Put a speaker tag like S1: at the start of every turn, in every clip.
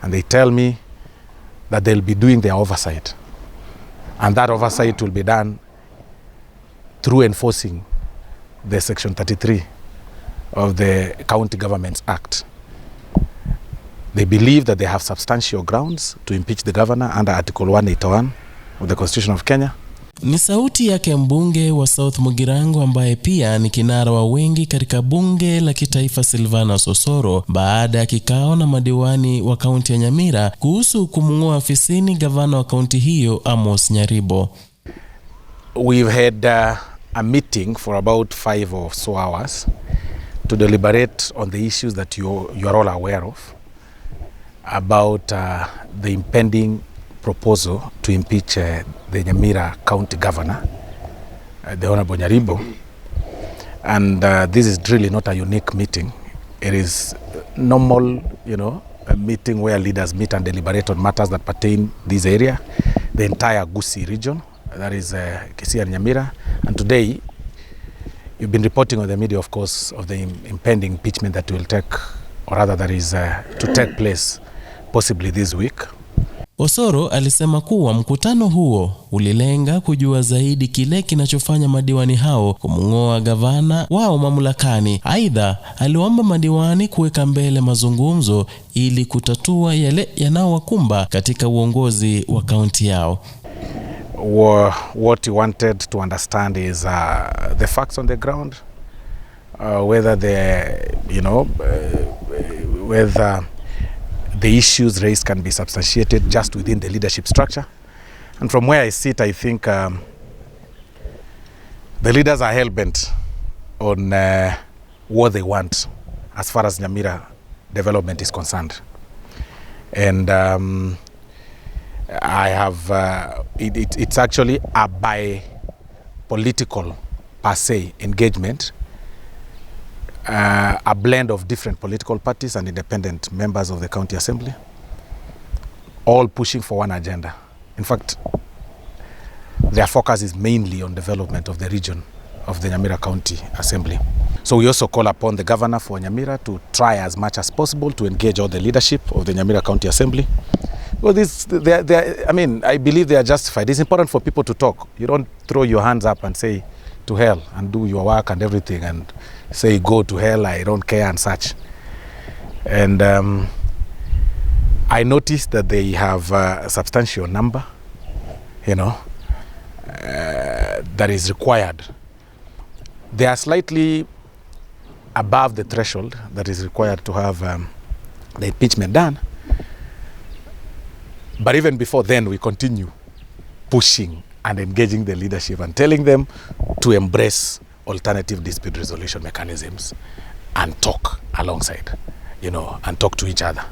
S1: And they tell me that they'll be doing their oversight. And that oversight will be done through enforcing the Section 33 of the County Governments Act. They believe that they have substantial grounds to impeach the governor under Article 181 of the Constitution of Kenya.
S2: Ni sauti yake mbunge wa South Mugirango ambaye pia ni kinara wa wengi katika bunge la kitaifa Silvanus Osoro baada ya kikao na madiwani wa kaunti ya Nyamira kuhusu kumng'oa afisini gavana wa kaunti hiyo Amos Nyaribo.
S1: We've had a meeting for about 5 or so hours to deliberate on the issues that you are all aware of about the impending proposal to impeach the Nyamira County Governor, the Honorable Nyaribo. And this is really not a unique meeting. It is normal, a meeting where leaders meet and deliberate on matters that pertain this area, the entire Abagusii region, that is Kisii and Nyamira. And today, you've been reporting on the media, of course, of the impending impeachment that will take, or rather that is to take place possibly this week.
S2: Osoro alisema kuwa mkutano huo ulilenga kujua zaidi kile kinachofanya madiwani hao kumng'oa gavana wao mamlakani. Aidha, aliomba madiwani kuweka mbele mazungumzo ili kutatua yale yanayowakumba katika uongozi wa kaunti yao.
S1: What he wanted to understand is the facts on the ground, whether whether the issues raised can be substantiated just within the leadership structure. And from where I sit, I think the leaders are hell-bent on what they want as far as Nyamira development is concerned. And I have, it's actually a bi-political per se engagement, a blend of different political parties and independent members of the county assembly, all pushing for one agenda. In fact, their focus is mainly on development of the region of the Nyamira County Assembly. So we also call upon the governor for Nyamira to try as much as possible to engage all the leadership of the Nyamira County Assembly. Well, I believe they are justified. It's important for people to talk. You don't throw your hands up and say, to hell, and do your work and everything, and say, go to hell, I don't care, and such. And I noticed that they have a substantial number, that is required. They are slightly above the threshold that is required to have the impeachment done. But even before then, we continue pushing and engaging the leadership and telling them to embrace alternative dispute resolution mechanisms and talk alongside, and talk to each other.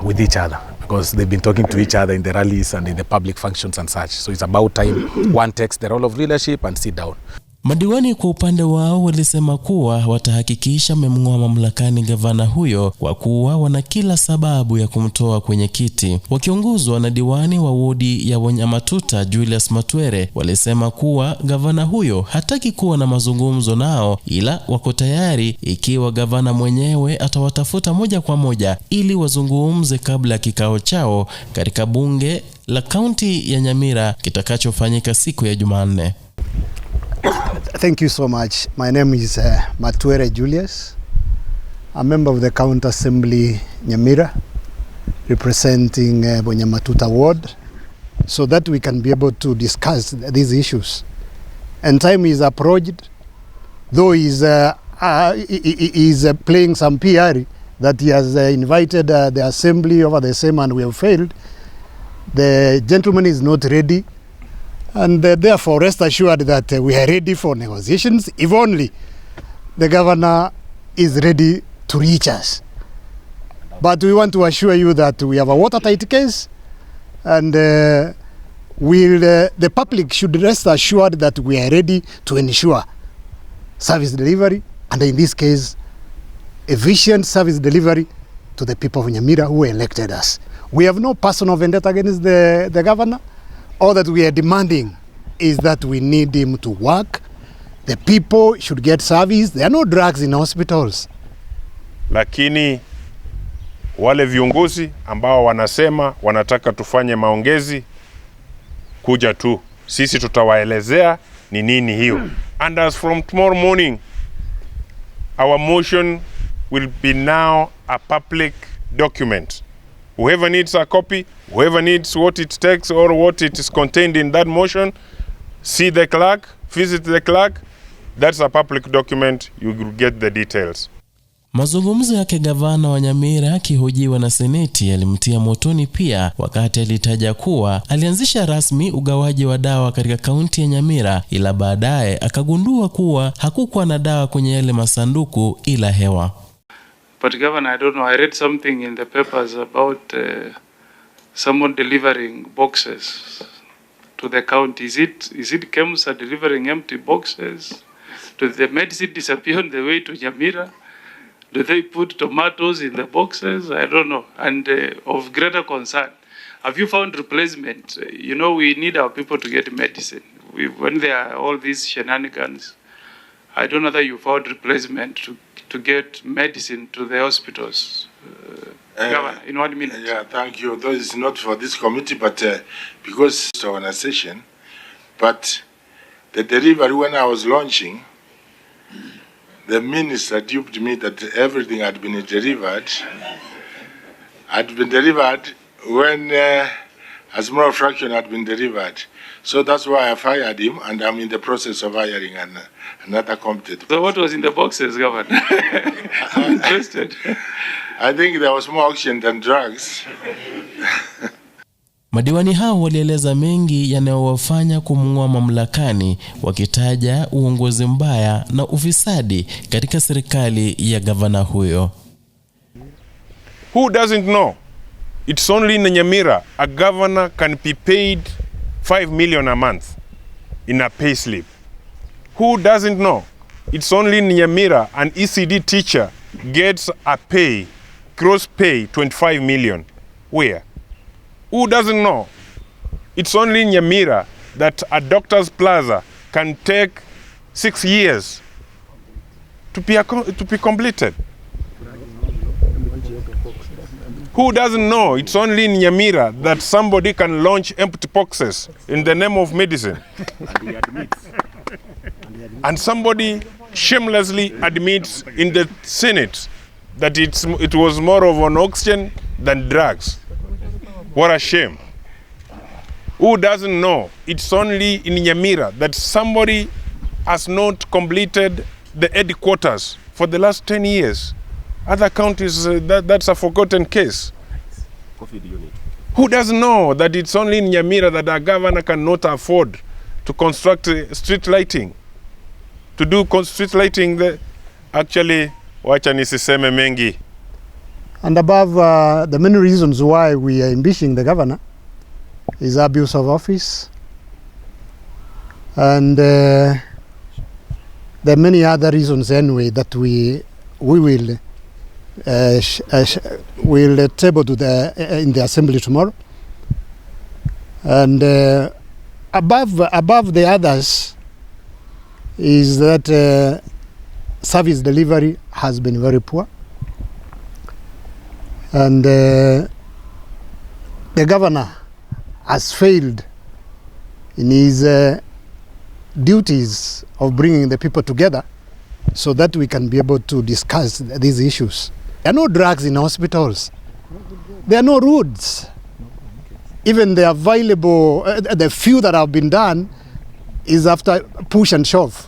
S1: With each other, because they've been talking to each other in the rallies and in the public functions and such. So it's about time one takes the role of leadership and sit down.
S2: Madiwani kwa upande wao walisema kuwa watahakikisha memng'oa mamlakani gavana huyo kwa kuwa wana kila sababu ya kumtoa kwenye kiti. Wakiongozwa na diwani wa wodi ya Wanyamatuta Julius Matwere walisema kuwa gavana huyo hataki kuwa na mazungumzo nao, ila wako tayari ikiwa gavana mwenyewe atawatafuta moja kwa moja ili wazungumze kabla kikao chao katika bunge la kaunti ya Nyamira kitakachofanyika siku ya Jumanne.
S3: Thank you so much. My name is Matwere Julius, a member of the County Assembly Nyamira, representing Wanyamatuta Ward, so that we can be able to discuss these issues. And time is approached, though he is playing some PR that he has invited the assembly over the same and we have failed. The gentleman is not ready. And therefore, rest assured that we are ready for negotiations, if only the governor is ready to reach us. But we want to assure you that we have a watertight case, and the public should rest assured that we are ready to ensure service delivery, and in this case, efficient service delivery to the people of Nyamira who elected us. We have no personal vendetta against the governor. All that we are demanding is that we need him to work. The people should get service. There are no drugs in hospitals.
S4: Lakini wale viongozi ambao wanasema wanataka tufanye maongezi, kuja tu. Sisi tutawaelezea ni nini hiyo. And as from tomorrow morning, our motion will be now a public document. Whoever needs a copy, whoever needs what it takes or what it is contained in that motion, see the clerk, visit the clerk. That's a public document. You will get the details.
S2: Mazungumzo yake gavana wa Nyamira akihojiwa na seneti yalimtia motoni pia wakati alitaja kuwa alianzisha rasmi ugawaji wa dawa katika kaunti ya Nyamira, ila baadaye akagundua kuwa hakukuwa na dawa kwenye yale masanduku ila hewa.
S5: But Governor, I don't know, I read something in the papers about someone delivering boxes to the county. Is it KEMSA delivering empty boxes? Does the medicine disappear on the way to Nyamira? Do they put tomatoes in the boxes? I don't know. And of greater concern, have you found replacement? You know, we need our people to get medicine. When there are all these shenanigans, I don't know that you found replacement to get medicine to the hospitals. Governor, in 1 minute.
S6: Yeah, thank you. Though it's not for this committee, but because it's our session, but the delivery when I was launching, the minister duped me that everything had been delivered when a small fraction had been delivered. So that's why I fired him, and I'm in the process of hiring another competent.
S5: So what was in the boxes, Governor? I'm interested.
S6: I think there was more oxygen than drugs.
S2: Madiwani hao walieleza mengi yanayowafanya kumng'oa mamlakani, wakitaja uongozi mbaya na ufisadi katika serikali ya gavana huyo.
S4: Who doesn't know? It's only in Nyamira a governor can be paid 5 million a month in a pay slip. Who doesn't know? It's only in Nyamira an ECD teacher gets a pay, gross pay 25 million. Where? Who doesn't know? It's only in Nyamira that a doctor's plaza can take 6 years to be completed. Who doesn't know? It's only in Nyamira that somebody can launch empty boxes in the name of medicine. And somebody shamelessly admits in the Senate that it was more of an oxygen than drugs. What a shame. Who doesn't know? It's only in Nyamira that somebody has not completed the headquarters for the last 10 years. Other counties, that's a forgotten case. Who doesn't know that it's only in Nyamira that a governor cannot afford to construct street lighting? To do street lighting, actually, wacha nisiseme mengi.
S3: And above the many reasons why we are impeaching the governor is abuse of office, and there are many other reasons anyway that we will table to in the assembly tomorrow. And above the others is that service delivery has been very poor. And the governor has failed in his duties of bringing the people together so that we can be able to discuss these issues. There are no drugs in hospitals. There are no roads. Even the available, the few that have been done is after push and shove.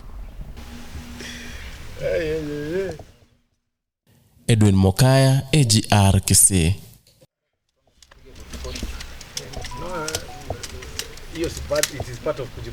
S2: Edwin Mokaya, Agr Kisii.
S7: Yes, but it is part of